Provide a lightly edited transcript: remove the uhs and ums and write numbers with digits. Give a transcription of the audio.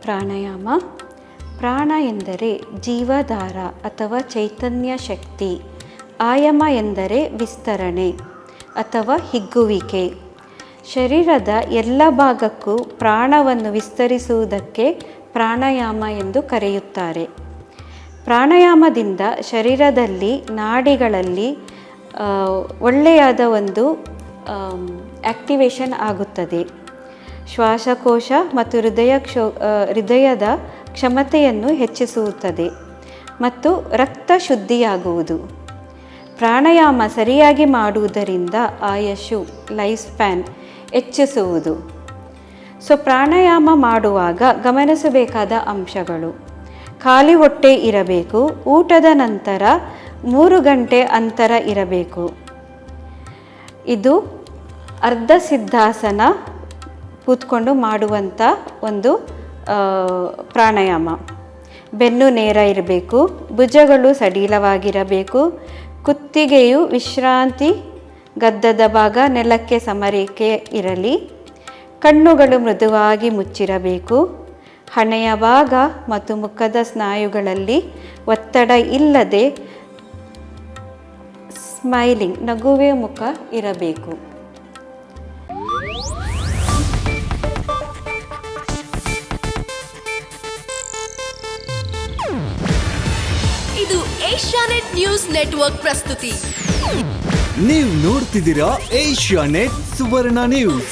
ಪ್ರಾಣಾಯಾಮ. ಪ್ರಾಣ ಎಂದರೆ ಜೀವಧಾರ ಅಥವಾ ಚೈತನ್ಯ ಶಕ್ತಿ. ಆಯಾಮ ಎಂದರೆ ವಿಸ್ತರಣೆ ಅಥವಾ ಹಿಗ್ಗುವಿಕೆ. ಶರೀರದ ಎಲ್ಲ ಭಾಗಕ್ಕೂ ಪ್ರಾಣವನ್ನು ವಿಸ್ತರಿಸುವುದಕ್ಕೆ ಪ್ರಾಣಾಯಾಮ ಎಂದು ಕರೆಯುತ್ತಾರೆ. ಪ್ರಾಣಾಯಾಮದಿಂದ ಶರೀರದಲ್ಲಿ ನಾಡಿಗಳಲ್ಲಿ ಒಳ್ಳೆಯದ ಒಂದು ಆ್ಯಕ್ಟಿವೇಶನ್ ಆಗುತ್ತದೆ. ಶ್ವಾಸಕೋಶ ಮತ್ತು ಹೃದಯದ ಕ್ಷಮತೆಯನ್ನು ಹೆಚ್ಚಿಸುತ್ತದೆ ಮತ್ತು ರಕ್ತ ಶುದ್ಧಿಯಾಗುವುದು. ಪ್ರಾಣಾಯಾಮ ಸರಿಯಾಗಿ ಮಾಡುವುದರಿಂದ ಆಯುಷು ಲೈಫ್ ಸ್ಪ್ಯಾನ್ ಹೆಚ್ಚಿಸುವುದು. ಪ್ರಾಣಾಯಾಮ ಮಾಡುವಾಗ ಗಮನಿಸಬೇಕಾದ ಅಂಶಗಳು: ಖಾಲಿ ಹೊಟ್ಟೆ ಇರಬೇಕು. ಊಟದ ನಂತರ 3 ಗಂಟೆ ಅಂತರ ಇರಬೇಕು. ಇದು ಅರ್ಧ ಸಿದ್ಧಾಸನ ಕೂತ್ಕೊಂಡು ಮಾಡುವಂಥ ಒಂದು ಪ್ರಾಣಾಯಾಮ. ಬೆನ್ನು ನೇರ ಇರಬೇಕು. ಭುಜಗಳು ಸಡಿಲವಾಗಿರಬೇಕು. ಕುತ್ತಿಗೆಯು ವಿಶ್ರಾಂತಿ, ಗದ್ದದ ಭಾಗ ನೆಲಕ್ಕೆ ಸಮರೇಖೆ ಇರಲಿ. ಕಣ್ಣುಗಳು ಮೃದುವಾಗಿ ಮುಚ್ಚಿರಬೇಕು. ಹಣೆಯ ಭಾಗ ಮತ್ತು ಮುಖದ ಸ್ನಾಯುಗಳಲ್ಲಿ ಒತ್ತಡ ಇಲ್ಲದೆ ಸ್ಮೈಲಿಂಗ್ ನಗುವೆ ಮುಖ ಇರಬೇಕು. ಇದು ಏಷ್ಯಾನೆಟ್ ನ್ಯೂಸ್ ನೆಟ್ವರ್ಕ್ ಪ್ರಸ್ತುತಿ. ನೀವು ನೋಡ್ತಿದ್ದೀರಾ ಏಷ್ಯಾನೆಟ್ ಸುವರ್ಣ ನ್ಯೂಸ್.